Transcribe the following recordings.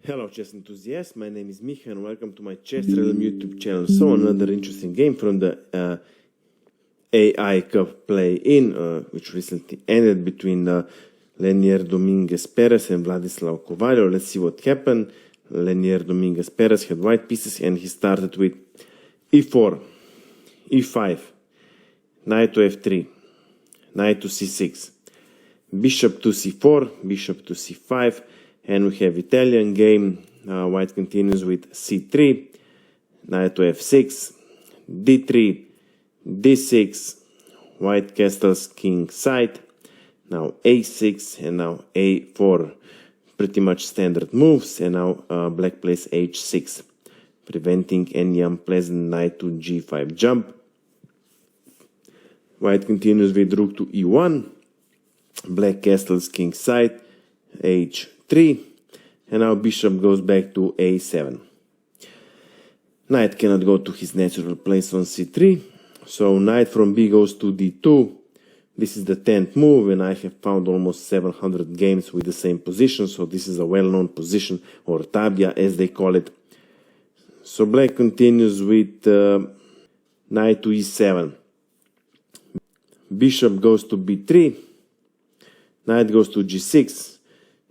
Hello chess enthusiasts, my name is Miha and welcome to my chessrealm YouTube channel. So another interesting game from the AI Cup play-in, which recently ended between Leinier, Dominguez Perez and Vladislav Kovalev. Let's see what happened. Leinier, Dominguez Perez had white pieces and he started with e4, e5, knight to f3, knight to c6, bishop to c4, bishop to c5, and we have Italian game. White continues with c3, knight to f6, d3, d6, white castles king side, now a6 and now a4, pretty much standard moves, and now black plays h6, preventing any unpleasant knight to g5 jump. White continues with rook to e1, black castles king side, h3, and now bishop goes back to a7. Knight cannot go to his natural place on c3, so knight from b goes to d2. This is the 10th move, and I have found almost 700 games with the same position, so this is a well-known position, or tabia as they call it. So black continues with knight to e7. Bishop goes to b3, knight goes to g6,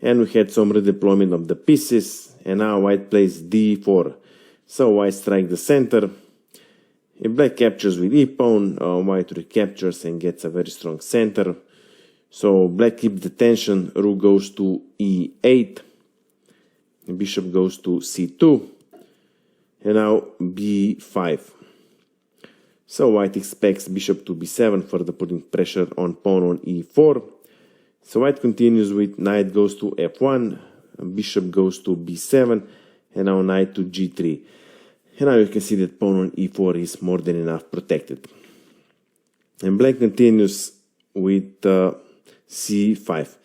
and we had some redeployment of the pieces, and now white plays d4. So white strikes the center. If black captures with e-pawn, white recaptures and gets a very strong center. So black keeps the tension, rook goes to e8, bishop goes to c2, and now b5. So white expects bishop to b7, further putting pressure on pawn on e4. So white continues with knight goes to f1, bishop goes to b7, and now knight to g3. And now you can see that pawn on e4 is more than enough protected. And black continues with c5,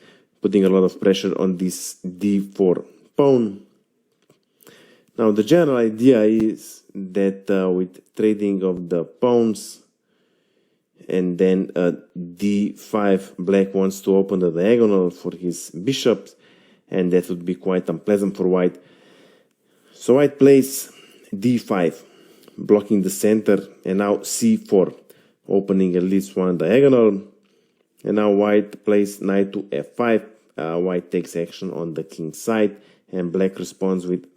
putting a lot of pressure on this d4 pawn. Now the general idea is that with trading of the pawns and then d5, black wants to open the diagonal for his bishops, and that would be quite unpleasant for white. So white plays d5, blocking the center, and now c4, opening at least one diagonal. And now white plays knight to f5. White takes action on the king side, and black responds with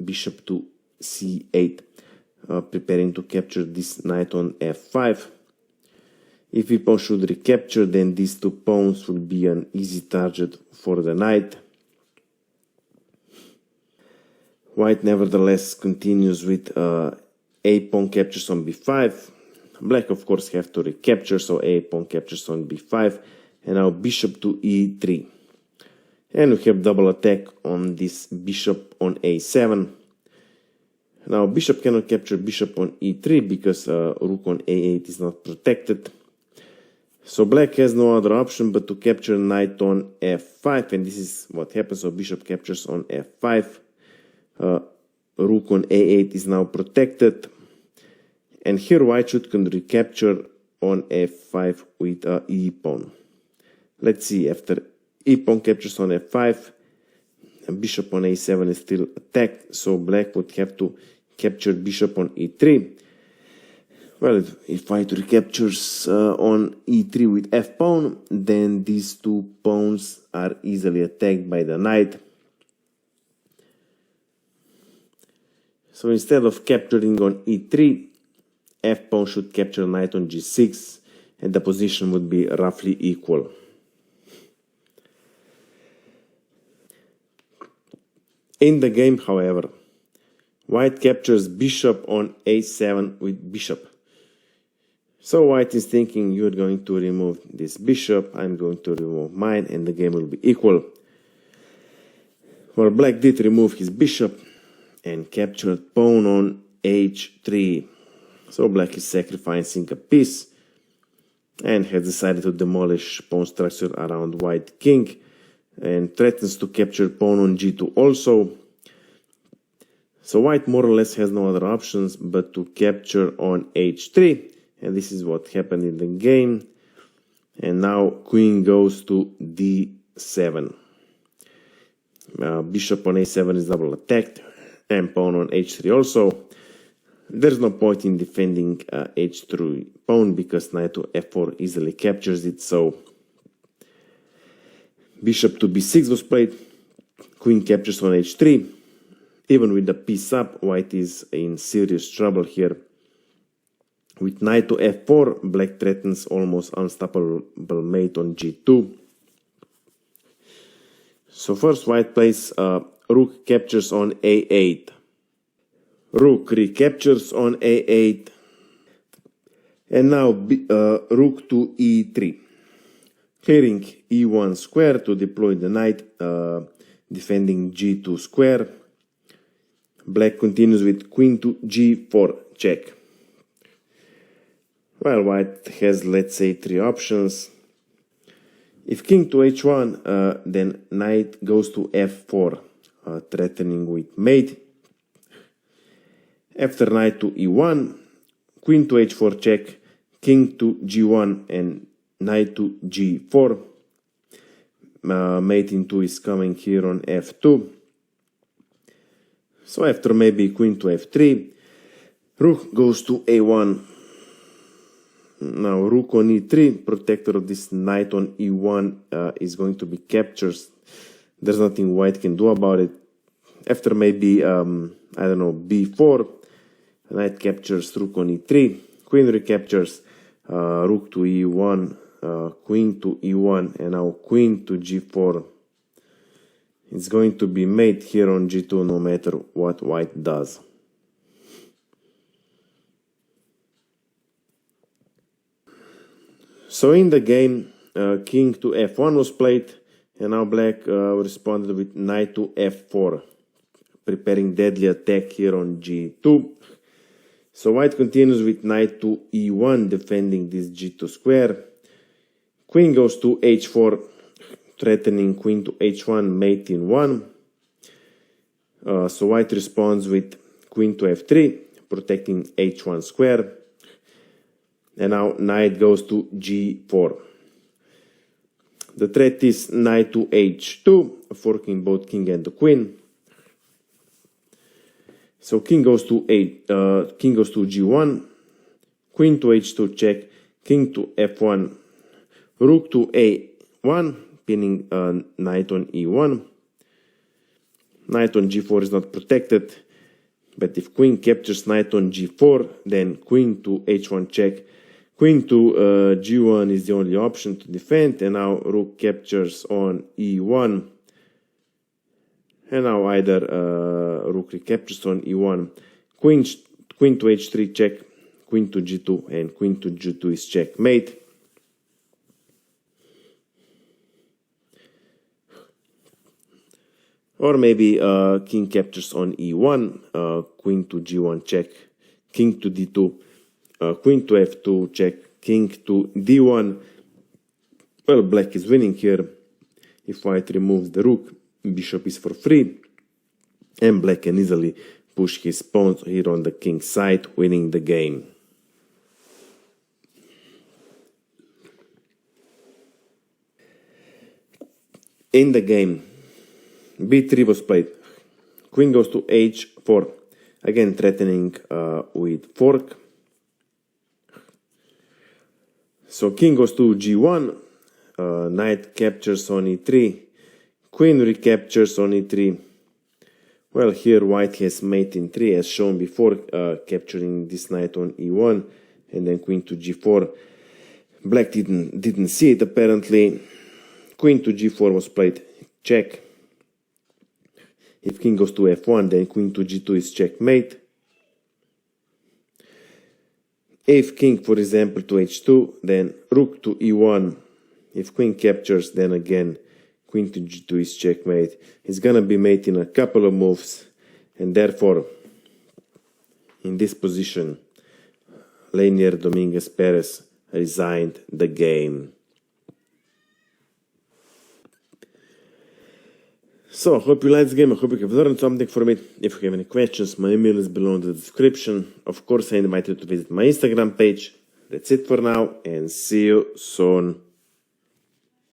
bishop to c8, preparing to capture this knight on f5. If e-pawn should recapture, then these two pawns will be an easy target for the knight. White nevertheless continues with a-pawn captures on b5. Black of course have to recapture, so a-pawn captures on b5, and now bishop to e3. And we have double attack on this bishop on a7. Now bishop cannot capture bishop on e3 because rook on a8 is not protected. So black has no other option but to capture knight on f5, and this is what happens. So bishop captures on f5. Rook on a8 is now protected, and here white should recapture on f5 with e-pawn. Let's see, after e-pawn captures on f5, bishop on a7 is still attacked, so black would have to capture bishop on e3. Well, if white recaptures on e3 with f-pawn, then these two pawns are easily attacked by the knight. So instead of capturing on e3, f-pawn should capture knight on g6, and the position would be roughly equal. In the game, however, white captures bishop on a7 with bishop. So white is thinking, you're going to remove this bishop, I'm going to remove mine, and the game will be equal. Well, black did remove his bishop and captured pawn on h3. So black is sacrificing a piece and has decided to demolish pawn structure around white king and threatens to capture pawn on g2 also. So white more or less has no other options but to capture on h3, and this is what happened in the game. And now queen goes to d7. Bishop on a7 is double attacked, and pawn on h3 also. There's no point in defending h3 pawn because knight to f4 easily captures it, so bishop to b6 was played, queen captures on h3. Even with the piece up, white is in serious trouble here. With knight to f4, black threatens almost unstoppable mate on g2. So first white plays rook captures on a8. Rook recaptures on a8. And now rook to e3. Clearing e1 square to deploy the knight, defending g2 square. Black continues with queen to g4 check. Well, white has, let's say, three options. If king to h1, then knight goes to f4, threatening with mate. After knight to e1, queen to h4 check, king to g1 and knight to g4. Mate in 2 is coming here on f2. So after maybe queen to f3, rook goes to a1. Now rook on e3, protector of this knight on e1 is going to be captured. There's nothing white can do about it. After maybe, I don't know, b4, knight captures rook on e3, queen recaptures, rook to e1, queen to e1, and now queen to g4. It's going to be mate here on g2 no matter what white does. So in the game, king to f1 was played, and now black responded with knight to f4, preparing deadly attack here on g2. So white continues with knight to e1, defending this g2 square. Queen goes to h4, threatening queen to h1, mate in 1. So white responds with queen to f3, protecting h1 square. And now knight goes to g4. The threat is knight to h2, forking both king and the queen. So king goes to g1, queen to h2 check, king to f1, rook to a1, pinning knight on e1. Knight on g4 is not protected, but if queen captures knight on g4, then queen to h1 check. Queen to g1 is the only option to defend, and now rook captures on e1. And now either rook recaptures on e1, queen to h3 check, queen to g2, and queen to g2 is checkmate. Or maybe king captures on e1, queen to g1 check, king to d2, queen to f2 check, king to d1. Well, black is winning here. If white removes the rook, bishop is for free, and black can easily push his pawns here on the king side, winning the game. In the game, b3 was played. Queen goes to h4, again threatening with fork. So king goes to g1, knight captures on e3, queen recaptures on e3. Well, here white has mate in 3 as shown before, capturing this knight on e1, and then queen to g4. Black didn't see it apparently. Queen to g4 was played, check. If king goes to f1, then queen to g2 is checkmate. If king, for example, to h2, then rook to e1. If queen captures, then again queen to g2 is checkmate. It's gonna be mate in a couple of moves, and therefore, in this position, Leinier Dominguez Perez resigned the game. So, I hope you liked this game. I hope you have learned something from it. If you have any questions, my email is below in the description. Of course, I invite you to visit my Instagram page. That's it for now, and see you soon.